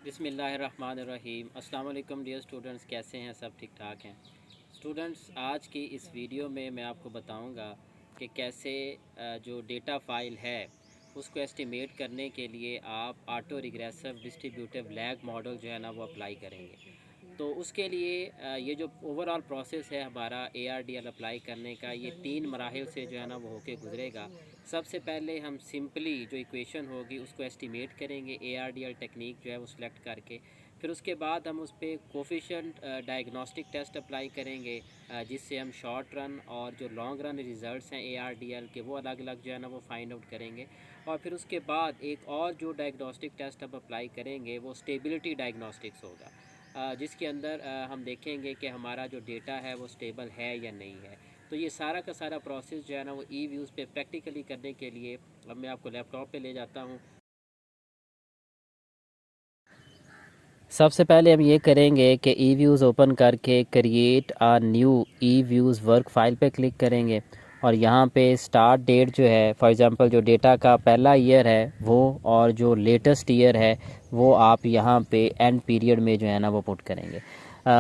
बिस्मिल्लाहिर्रहमानिर्रहीम। अस्सलाम वालेकुम डियर स्टूडेंट्स, कैसे हैं? सब ठीक ठाक हैं? स्टूडेंट्स, आज की इस वीडियो में मैं आपको बताऊंगा कि कैसे जो डेटा फाइल है उसको एस्टिमेट करने के लिए आप auto regressive distributive lag model जो है ना वो अप्लाई करेंगे। तो उसके लिए ये जो ओवरऑल प्रोसेस है हमारा ARDL अप्लाई करने का, ये 3 मराहिल से जो है ना वो होके गुजरेगा। सबसे पहले हम सिंपली जो इक्वेशन होगी उसको एस्टिमेट करेंगे ARDL टेक्निक जो है वो सिलेक्ट करके। फिर उसके बाद हम उस पर कोफिशिएंट डायग्नोस्टिक टेस्ट अप्लाई करेंगे, जिससे हम शॉर्ट रन और जो लॉन्ग रन रिज़ल्ट्स हैं ARDL के वो अलग अलग जो है ना वो फाइंड आउट करेंगे। और फिर उसके बाद एक और जो डायग्नोस्टिक टेस्ट हम अप्लाई करेंगे वो स्टेबिलिटी डायग्नोस्टिक्स होगा, जिसके अंदर हम देखेंगे कि हमारा जो डेटा है वो स्टेबल है या नहीं है। तो ये सारा का सारा प्रोसेस जो है ना वो ई-व्यूज़ पे प्रैक्टिकली करने के लिए अब मैं आपको लैपटॉप पे ले जाता हूँ। सबसे पहले हम ये करेंगे कि ई-व्यूज़ ओपन करके create a new EViews work file पे क्लिक करेंगे और यहाँ पे स्टार्ट डेट जो है, फॉर एग्जांपल जो डेटा का पहला ईयर है वो, और जो लेटेस्ट ईयर है वो आप यहाँ पे एंड पीरियड में जो है ना वो पुट करेंगे।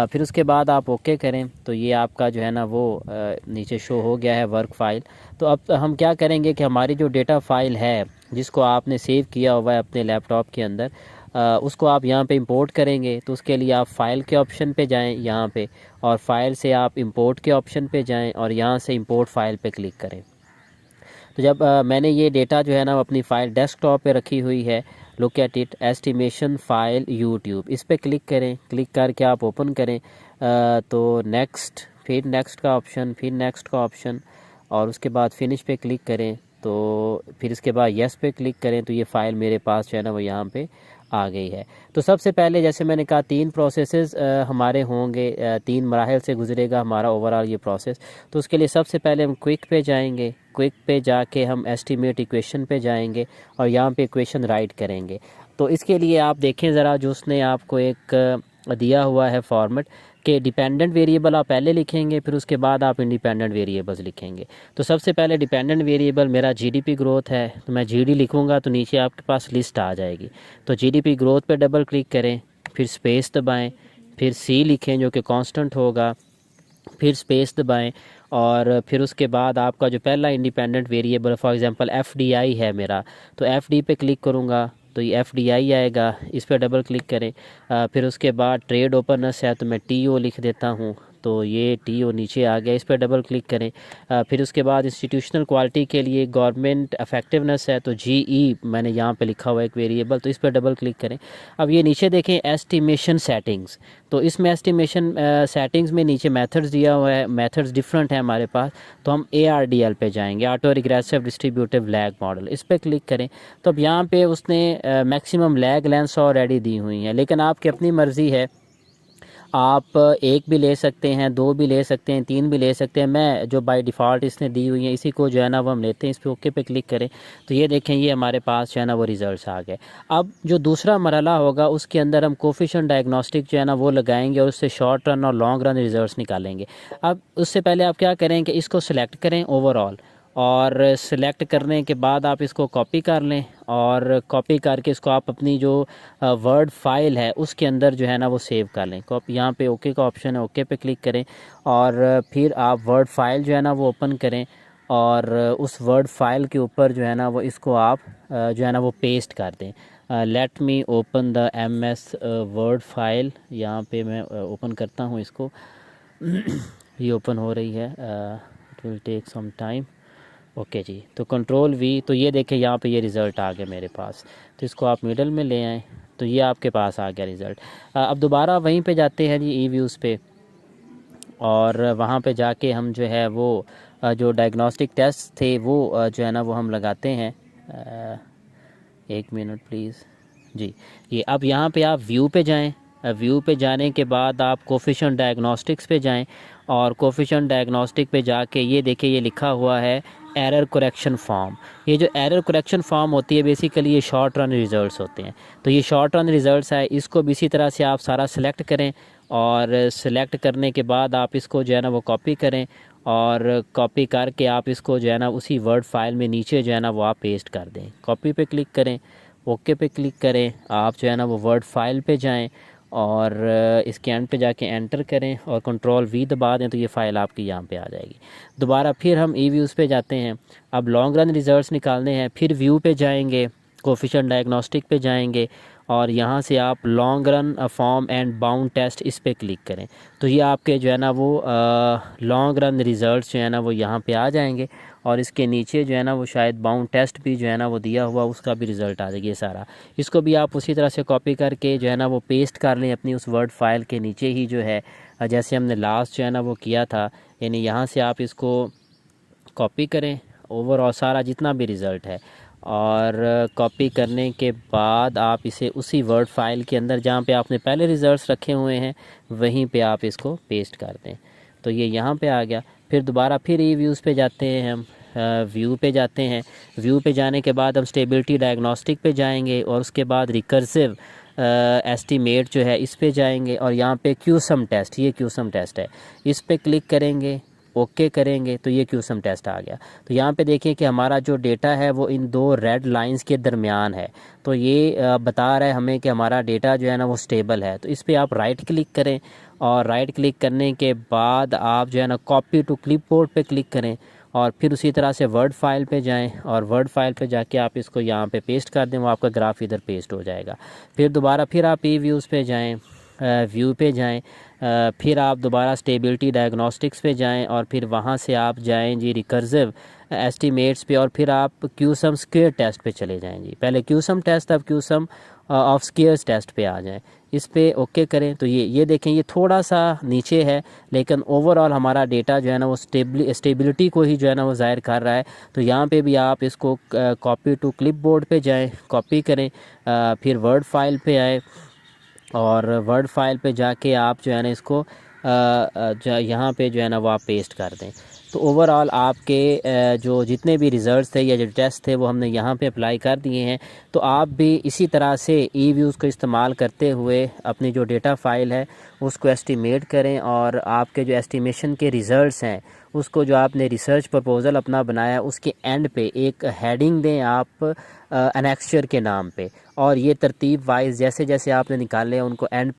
फिर उसके बाद आप ओके करें तो ये आपका जो है ना वो नीचे शो हो गया है वर्क फाइल। तो अब हम क्या करेंगे कि हमारी जो डेटा फाइल है जिसको आपने सेव किया हुआ है अपने लैपटॉप के अंदर, उसको आप यहाँ पे इंपोर्ट करेंगे। तो उसके लिए आप फाइल के ऑप्शन पे जाएं यहाँ पे, और फाइल से आप इंपोर्ट के ऑप्शन पे जाएं और यहाँ से इंपोर्ट फाइल पे क्लिक करें। तो जब मैंने ये डेटा जो है ना अपनी फ़ाइल डेस्कटॉप पे रखी हुई है, look at it, estimation file YouTube, इस पर क्लिक करें। क्लिक करके आप ओपन करें। तो नेक्स्ट, फिर नेक्स्ट का ऑप्शन, फिर नेक्स्ट का ऑप्शन, और उसके बाद फिनिश पे क्लिक करें। तो फिर इसके बाद यस पे क्लिक करें तो ये फ़ाइल मेरे पास जो है ना वो यहाँ पे आ गई है। तो सबसे पहले जैसे मैंने कहा 3 प्रोसेसेस हमारे होंगे, 3 मराहल से गुजरेगा हमारा ओवरऑल ये प्रोसेस। तो उसके लिए सबसे पहले हम क्विक पे जाएंगे। क्विक पे जाके हम एस्टिमेट इक्वेशन पे जाएंगे और यहाँ पे इक्वेशन राइट करेंगे। तो इसके लिए आप देखें ज़रा, जो उसने आपको एक दिया हुआ है फॉर्मेट कि डिपेंडेंट वेरिएबल आप पहले लिखेंगे, फिर उसके बाद आप इंडिपेंडेंट वेरिएबल्स लिखेंगे। तो सबसे पहले डिपेंडेंट वेरिएबल मेरा जीडीपी ग्रोथ है, तो मैं जीडी लिखूंगा तो नीचे आपके पास लिस्ट आ जाएगी। तो जीडीपी ग्रोथ पे डबल क्लिक करें, फिर स्पेस दबाएं, फिर सी लिखें जो कि कांस्टेंट होगा, फिर स्पेस दबाएं, और फिर उसके बाद आपका जो पहला independent variable for example FDI है मेरा, तो एफडी पे क्लिक करूँगा तो ये एफडीआई आएगा, इस पर डबल क्लिक करें। फिर उसके बाद ट्रेड ओपनर्स है तो मैं टीओ लिख देता हूँ, तो ये टीओ नीचे आ गया, इस पर डबल क्लिक करें। फिर उसके बाद इंस्टीट्यूशनल क्वालिटी के लिए गवर्नमेंट इफेक्टिवनेस है तो जीई मैंने यहाँ पे लिखा हुआ एक वेरिएबल, तो इस पर डबल क्लिक करें। अब ये नीचे देखें एस्टिमेशन सेटिंग्स, तो इसमें एस्टिमेशन सेटिंग्स में नीचे मेथड्स दिया हुआ है, मेथड्स डिफरेंट है हमारे पास। तो हम ARDL पे जाएंगे, auto regressive distributive lag model, इस पर क्लिक करें। तो अब यहाँ पे उसने मैक्सिमम लैग लेंथ ऑलरेडी दी हुई हैं, लेकिन आपकी अपनी मर्ज़ी है, आप एक भी ले सकते हैं, 2 भी ले सकते हैं, 3 भी ले सकते हैं। मैं जो बाय डिफ़ॉल्ट इसने दी हुई है इसी को जो है ना वो हम लेते हैं। इस पर ओके पे क्लिक करें तो ये देखें ये हमारे पास जो है ना वो रिज़ल्ट्स आ गए। अब जो दूसरा मरहला होगा उसके अंदर हम कोफिशिएंट डायग्नोस्टिक जो है ना वो लगाएंगे और उससे शॉर्ट रन और लॉन्ग रन रिज़ल्ट्स निकालेंगे। अब उससे पहले आप क्या करें कि इसको सिलेक्ट करें ओवरऑल, और सिलेक्ट करने के बाद आप इसको कॉपी कर लें, और कॉपी करके इसको आप अपनी जो वर्ड फाइल है उसके अंदर जो है ना वो सेव कर लें। कॉपी, यहाँ पे ओके का ऑप्शन है, ओके पे क्लिक करें, और फिर आप वर्ड फाइल जो है ना वो ओपन करें, और उस वर्ड फाइल के ऊपर जो है ना वो इसको आप जो है ना वो पेस्ट कर दें। Let me open the MS word file, यहाँ पे मैं ओपन करता हूँ इसको। ये ओपन हो रही है, it will take some time. Okay जी, तो कंट्रोल V, तो ये देखें यहाँ पे ये रिज़ल्ट आ गया मेरे पास। तो इसको आप मिडल में ले आएँ तो ये आपके पास आ गया रिज़ल्ट। अब दोबारा वहीं पे जाते हैं जी ई-व्यूज़ पे, और वहाँ पे जाके हम जो है वो जो डायग्नोस्टिक टेस्ट थे वो जो है ना वो हम लगाते हैं। एक मिनट प्लीज़ जी। ये अब यहाँ पे आप व्यू पे जाएं, व्यू पे जाने के बाद आप कोफिशिएंट डायग्नोस्टिक्स पे जाएं, और कोफिशिएंट डायग्नोस्टिक पे जाके ये देखिए ये लिखा हुआ है एरर करेक्शन फॉर्म। ये जो एरर करेक्शन फॉर्म होती है बेसिकली ये शॉर्ट रन रिज़ल्ट्स होते हैं। तो ये शॉर्ट रन रिज़ल्ट्स है, इसको भी इसी तरह से आप सारा सिलेक्ट करें, और सिलेक्ट करने के बाद आप इसको जो है ना वो कॉपी करें, और कॉपी करके आप इसको जो है ना उसी वर्ड फाइल में नीचे जो है ना वो आप पेस्ट कर दें। कॉपी पे क्लिक करें, ओके पे क्लिक करें, आप जो है ना वो वर्ड फाइल पे जाएं और इसके एंड पे जाके एंटर करें और कंट्रोल वी दबा दें तो ये फ़ाइल आपकी यहाँ पे आ जाएगी। दोबारा फिर हम ई व्यूज़ पे जाते हैं। अब लॉन्ग रन रिज़ल्ट्स निकालने हैं, फिर व्यू पे जाएंगे, कोफिशिएंट डायग्नोस्टिक पे जाएंगे और यहाँ से आप long run form and bound test इस पे क्लिक करें तो ये आपके जो है ना वो लॉन्ग रन रिज़ल्ट्स जो है ना वो यहाँ पे आ जाएंगे और इसके नीचे जो है ना वो शायद बाउंड टेस्ट भी जो है ना वो दिया हुआ उसका भी रिज़ल्ट आ जाएगी। ये सारा इसको भी आप उसी तरह से कॉपी करके जो है ना वो पेस्ट कर लें अपनी उस वर्ड फाइल के नीचे ही जो है, जैसे हमने लास्ट जो है ना वो किया था, यानी यहाँ से आप इसको कॉपी करें ओवरऑल सारा जितना भी रिज़ल्ट है और कॉपी करने के बाद आप इसे उसी वर्ड फाइल के अंदर जहाँ पे आपने पहले रिज़ल्ट्स रखे हुए हैं वहीं पे आप इसको पेस्ट कर दें। तो ये यहाँ पे आ गया। फिर दोबारा फिर ई व्यूज़ पे जाते हैं हम, व्यू पे जाते हैं। व्यू पे जाने के बाद हम स्टेबिलिटी डायग्नोस्टिक पे जाएंगे और उसके बाद रिकर्सिव एस्टीमेट जो है इस पे जाएंगे और यहाँ पे क्यूसम टेस्ट, ये क्यूसम टेस्ट है, इस पे क्लिक करेंगे, ओके करेंगे तो ये क्यूसम टेस्ट आ गया। तो यहाँ पे देखिए कि हमारा जो डेटा है वो इन दो रेड लाइंस के दरमियान है, तो ये बता रहा है हमें कि हमारा डेटा जो है ना वो स्टेबल है। तो इस पर आप राइट क्लिक करें और राइट क्लिक करने के बाद आप जो है ना कॉपी टू क्लिपबोर्ड पे क्लिक करें और फिर उसी तरह से वर्ड फाइल पे जाएं और वर्ड फाइल पे जाके आप इसको यहाँ पे पेस्ट कर दें, वो आपका ग्राफ इधर पेस्ट हो जाएगा। फिर दोबारा फिर आप ई व्यूज़ पे जाएं, व्यू पे जाएं, फिर आप दोबारा स्टेबिलिटी डायग्नोस्टिक्स पे जाएं और फिर वहाँ से आप जाएं जी रिकर्सिव एस्टीमेट्स पे और फिर आप क्यूसम स्क्वायर टेस्ट पे चले जाएं जी। पहले क्यूसम टेस्ट, अब क्यूसम ऑफ स्क्वायर्स टेस्ट पे आ जाएं, इस पे ओके करें। तो ये देखें ये थोड़ा सा नीचे है लेकिन ओवरऑल हमारा डेटा जो है ना वो स्टेबिलिटी को ही जो है ना वो ज़ाहिर कर रहा है। तो यहाँ पे भी आप इसको कॉपी टू क्लिपबोर्ड पे जाएं, कॉपी करें, फिर वर्ड फाइल पे आए और वर्ड फाइल पे जाके आप जो है ना इसको यहाँ पे जो है ना वो आप पेस्ट कर दें। तो ओवरऑल आपके जो जितने भी रिज़ल्ट्स थे या जो टेस्ट थे वो हमने यहाँ पे अप्लाई कर दिए हैं। तो आप भी इसी तरह से ई व्यूज़ को इस्तेमाल करते हुए अपनी जो डेटा फाइल है उसको एस्टीमेट करें और आपके जो एस्टीमेशन के रिज़ल्ट्स हैं उसको जो आपने रिसर्च प्रपोज़ल अपना बनाया उसके एंड पे एक हेडिंग दें आप एनेक्स्चर के नाम पे और ये तरतीब वाइज जैसे जैसे आपने निकाले उनको एंड